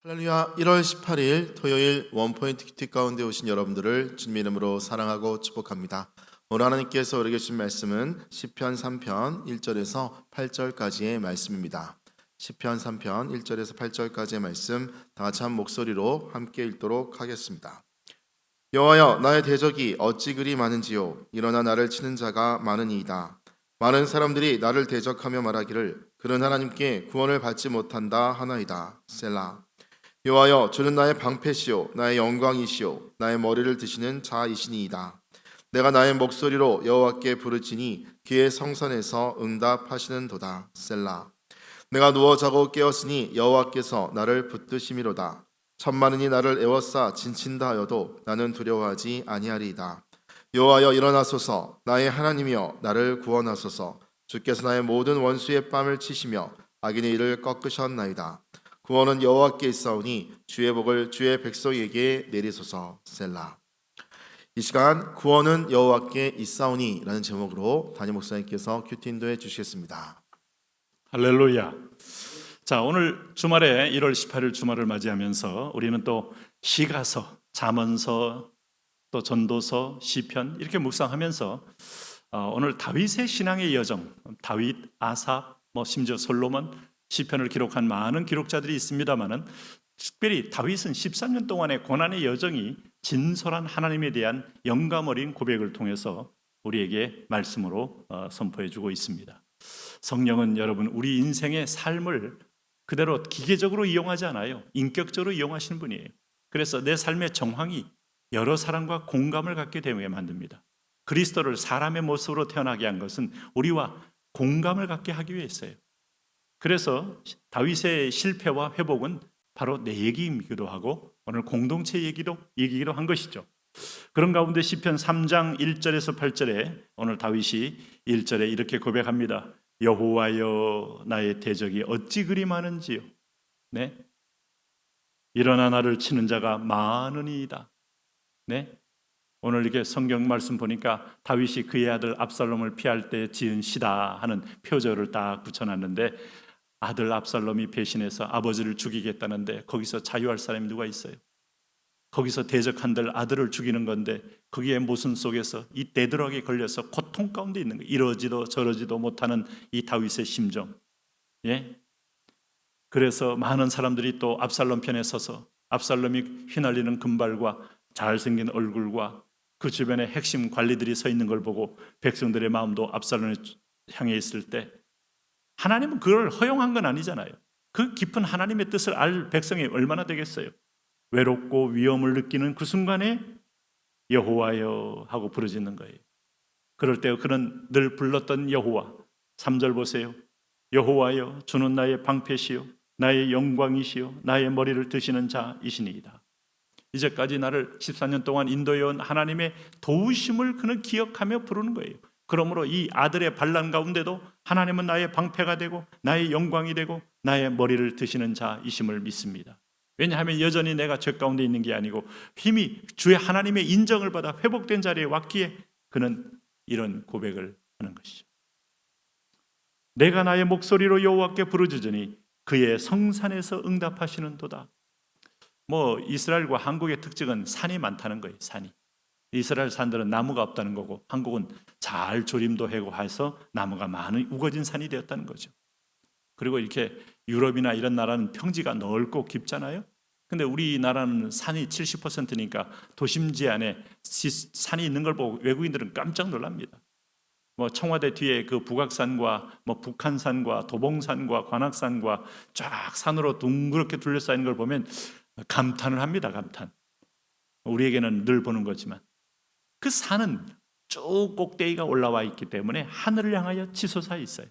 할렐루야. 1월 18일 토요일 원포인트 큐티 가운데 오신 여러분들을 주님 이름으로 사랑하고 축복합니다. 오늘 하나님께서 우리에게 주신 말씀은 시편 3편 1절에서 8절까지의 말씀입니다. 시편 3편 1절에서 8절까지의 말씀 다 같이 한 목소리로 함께 읽도록 하겠습니다. 여호와여, 나의 대적이 어찌 그리 많은지요. 일어나 나를 치는 자가 많으니이다. 많은 사람들이 나를 대적하며 말하기를 그는 하나님께 구원을 받지 못한다 하나이다. 셀라. 여호와여, 주는 나의 방패시요 나의 영광이시요 나의 머리를 드시는 자이시니이다. 내가 나의 목소리로 여호와께 부르짖니 그의 성산에서 응답하시는도다. 셀라. 내가 누워 자고 깨었으니 여호와께서 나를 붙드심이로다. 천만인이 나를 에워싸 진친다 하여도 나는 두려워하지 아니하리이다. 여호와여, 일어나소서. 나의 하나님이여, 나를 구원하소서. 주께서 나의 모든 원수의 뺨을 치시며 악인의 일을 꺾으셨나이다. 구원은 여호와께 있사오니 주의 복을 주의 백성에게 내리소서. 셀라. 이 시간 구원은 여호와께 있사오니 라는 제목으로 담임 목사님께서 큐티 인도해 주시겠습니다. 할렐루야. 자, 오늘 주말에 1월 18일 주말을 맞이하면서 우리는 또 시가서, 잠언서, 또 전도서, 시편 이렇게 묵상하면서 오늘 다윗의 신앙의 여정, 다윗, 아삽, 심지어 솔로몬, 시편을 기록한 많은 기록자들이 있습니다만은 특별히 다윗은 13년 동안의 고난의 여정이 진솔한 하나님에 대한 영감 어린 고백을 통해서 우리에게 말씀으로 선포해 주고 있습니다. 성령은 여러분 우리 인생의 삶을 그대로 기계적으로 이용하지 않아요. 인격적으로 이용하시는 분이에요. 그래서 내 삶의 정황이 여러 사람과 공감을 갖게 되게 만듭니다. 그리스도를 사람의 모습으로 태어나게 한 것은 우리와 공감을 갖게 하기 위해서예요. 그래서 다윗의 실패와 회복은 바로 내 얘기이기도 하고 오늘 공동체 얘기기도 한 것이죠. 그런 가운데 시편 3장 1절에서 8절에 오늘 다윗이 1절에 이렇게 고백합니다. 여호와여, 나의 대적이 어찌 그리 많은지요. 네? 일어나 나를 치는 자가 많으니이다. 네? 오늘 이렇게 성경 말씀 보니까 다윗이 그의 아들 압살롬을 피할 때 지은 시다 하는 표절을 딱 붙여놨는데 아들 압살롬이 배신해서 아버지를 죽이겠다는데 거기서 자유할 사람이 누가 있어요? 거기서 대적한들 아들을 죽이는 건데 거기에 모순 속에서 이 대드락에 걸려서 고통 가운데 있는 거예요. 이러지도 저러지도 못하는 이 다윗의 심정. 예? 그래서 많은 사람들이 또 압살롬 편에 서서 압살롬이 휘날리는 금발과 잘생긴 얼굴과 그 주변에 핵심 관리들이 서 있는 걸 보고 백성들의 마음도 압살롬을 향해 있을 때 하나님은 그걸 허용한 건 아니잖아요. 그 깊은 하나님의 뜻을 알 백성이 얼마나 되겠어요. 외롭고 위험을 느끼는 그 순간에 여호와여 하고 부르짖는 거예요. 그럴 때 그는 늘 불렀던 여호와. 3절 보세요. 여호와여, 주는 나의 방패시요 나의 영광이시요 나의 머리를 드시는 자이시니이다. 이제까지 나를 14년 동안 인도해온 하나님의 도우심을 그는 기억하며 부르는 거예요. 그러므로 이 아들의 반란 가운데도 하나님은 나의 방패가 되고 나의 영광이 되고 나의 머리를 드시는 자이심을 믿습니다. 왜냐하면 여전히 내가 죄 가운데 있는 게 아니고 힘이 주의 하나님의 인정을 받아 회복된 자리에 왔기에 그는 이런 고백을 하는 것이죠. 내가 나의 목소리로 여호와께 부르짖으니 그의 성산에서 응답하시는도다. 이스라엘과 한국의 특징은 산이 많다는 거예요. 산이. 이스라엘 산들은 나무가 없다는 거고 한국은 잘 조림도 하고 해서 나무가 많은 우거진 산이 되었다는 거죠. 그리고 이렇게 유럽이나 이런 나라는 평지가 넓고 깊잖아요. 근데 우리나라는 산이 70%니까 도심지 안에 산이 있는 걸 보고 외국인들은 깜짝 놀랍니다. 청와대 뒤에 그 북악산과 북한산과 도봉산과 관악산과 쫙 산으로 둥그렇게 둘러싸인 걸 보면 감탄을 합니다. 감탄. 우리에게는 늘 보는 거지만 그 산은 쭉 꼭대기가 올라와 있기 때문에 하늘을 향하여 치솟아 있어요.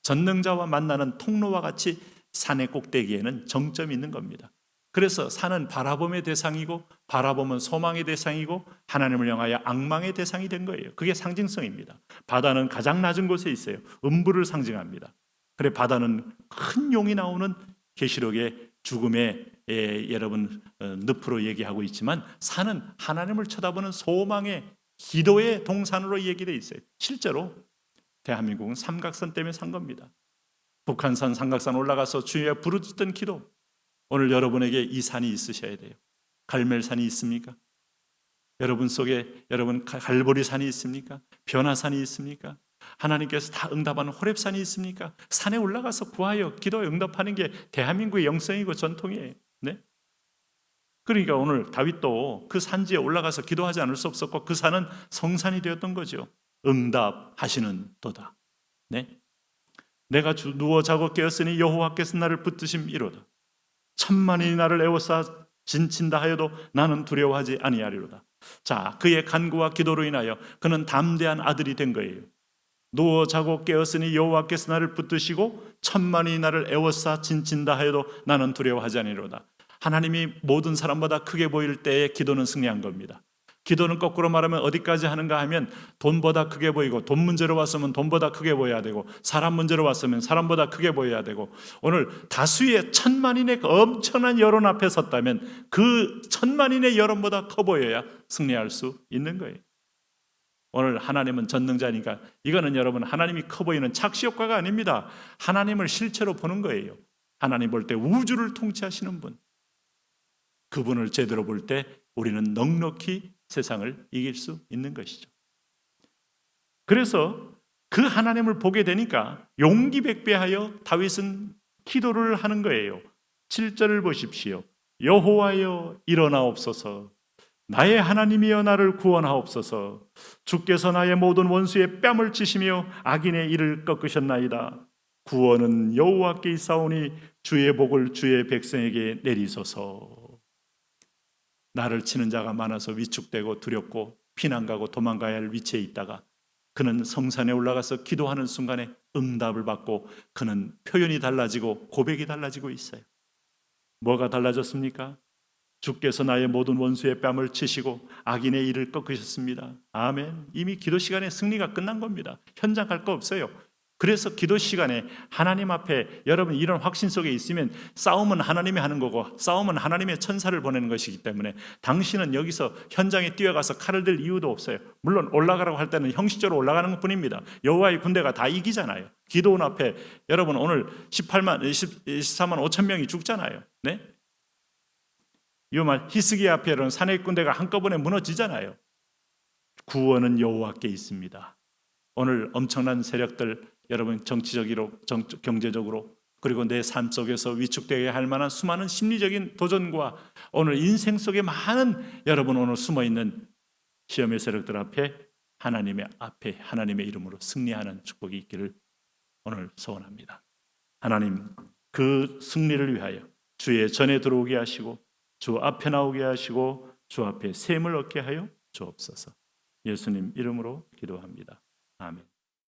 전능자와 만나는 통로와 같이 산의 꼭대기에는 정점이 있는 겁니다. 그래서 산은 바라봄의 대상이고 바라보면 소망의 대상이고 하나님을 향하여 앙망의 대상이 된 거예요. 그게 상징성입니다. 바다는 가장 낮은 곳에 있어요. 음부를 상징합니다. 그래 바다는 큰 용이 나오는 계시록의 죽음의 여러분 늪으로 얘기하고 있지만 산은 하나님을 쳐다보는 소망의 기도의 동산으로 얘기되어 있어요. 실제로 대한민국은 삼각선 때문에 산 겁니다. 북한산 삼각산 올라가서 주여 부르짖던 기도, 오늘 여러분에게 이 산이 있으셔야 돼요. 갈멜산이 있습니까? 여러분 속에 여러분 갈보리산이 있습니까? 변화산이 있습니까? 하나님께서 다 응답하는 호렙산이 있습니까? 산에 올라가서 구하여 기도에 응답하는 게 대한민국의 영성이고 전통이에요. 네? 그러니까 오늘 다윗도 그 산지에 올라가서 기도하지 않을 수 없었고 그 산은 성산이 되었던 거죠. 응답하시는 도다. 네? 내가 누워 자고 깨었으니 여호와께서 나를 붙드심이로다. 천만이 나를 에워싸 진친다 하여도 나는 두려워하지 아니하리로다. 자, 그의 간구와 기도로 인하여 그는 담대한 아들이 된 거예요. 누워 자고 깨었으니 여호와께서 나를 붙드시고 천만이 나를 에워싸 진친다 하여도 나는 두려워하지 아니하리로다. 하나님이 모든 사람보다 크게 보일 때에 기도는 승리한 겁니다. 기도는 거꾸로 말하면 어디까지 하는가 하면 돈보다 크게 보이고, 돈 문제로 왔으면 돈보다 크게 보여야 되고, 사람 문제로 왔으면 사람보다 크게 보여야 되고, 오늘 다수의 천만인의 엄청난 여론 앞에 섰다면 그 천만인의 여론보다 커 보여야 승리할 수 있는 거예요. 오늘 하나님은 전능자니까 이거는 여러분 하나님이 커 보이는 착시 효과가 아닙니다. 하나님을 실체로 보는 거예요. 하나님 볼 때 우주를 통치하시는 분, 그분을 제대로 볼 때 우리는 넉넉히 세상을 이길 수 있는 것이죠. 그래서 그 하나님을 보게 되니까 용기 백배하여 다윗은 기도를 하는 거예요. 7절을 보십시오. 여호와여 일어나옵소서. 나의 하나님이여 나를 구원하옵소서. 주께서 나의 모든 원수의 뺨을 치시며 악인의 이를 꺾으셨나이다. 구원은 여호와께 있사오니 주의 복을 주의 백성에게 내리소서. 나를 치는 자가 많아서 위축되고 두렵고 피난 가고 도망가야 할 위치에 있다가 그는 성산에 올라가서 기도하는 순간에 응답을 받고 그는 표현이 달라지고 고백이 달라지고 있어요. 뭐가 달라졌습니까? 주께서 나의 모든 원수의 뺨을 치시고 악인의 이를 꺾으셨습니다. 아멘. 이미 기도 시간에 승리가 끝난 겁니다. 현장 갈 거 없어요. 그래서 기도 시간에 하나님 앞에 여러분 이런 확신 속에 있으면 싸움은 하나님이 하는 거고 싸움은 하나님의 천사를 보내는 것이기 때문에 당신은 여기서 현장에 뛰어가서 칼을 들 이유도 없어요. 물론 올라가라고 할 때는 형식적으로 올라가는 것뿐입니다. 여호와의 군대가 다 이기잖아요. 기도원 앞에 여러분 오늘 14만 5천 명이 죽잖아요. 네? 이말 히스기야 앞에 이런 산의 군대가 한꺼번에 무너지잖아요. 구원은 여호와께 있습니다. 오늘 엄청난 세력들 여러분 정치적으로 경제적으로 그리고 내 삶 속에서 위축되게 할 만한 수많은 심리적인 도전과 오늘 인생 속에 많은 여러분 오늘 숨어있는 시험의 세력들 앞에 하나님의 이름으로 승리하는 축복이 있기를 오늘 소원합니다. 하나님 그 승리를 위하여 주의 전에 들어오게 하시고 주 앞에 나오게 하시고 주 앞에 셈을 얻게 하여 주옵소서. 예수님 이름으로 기도합니다. 아멘.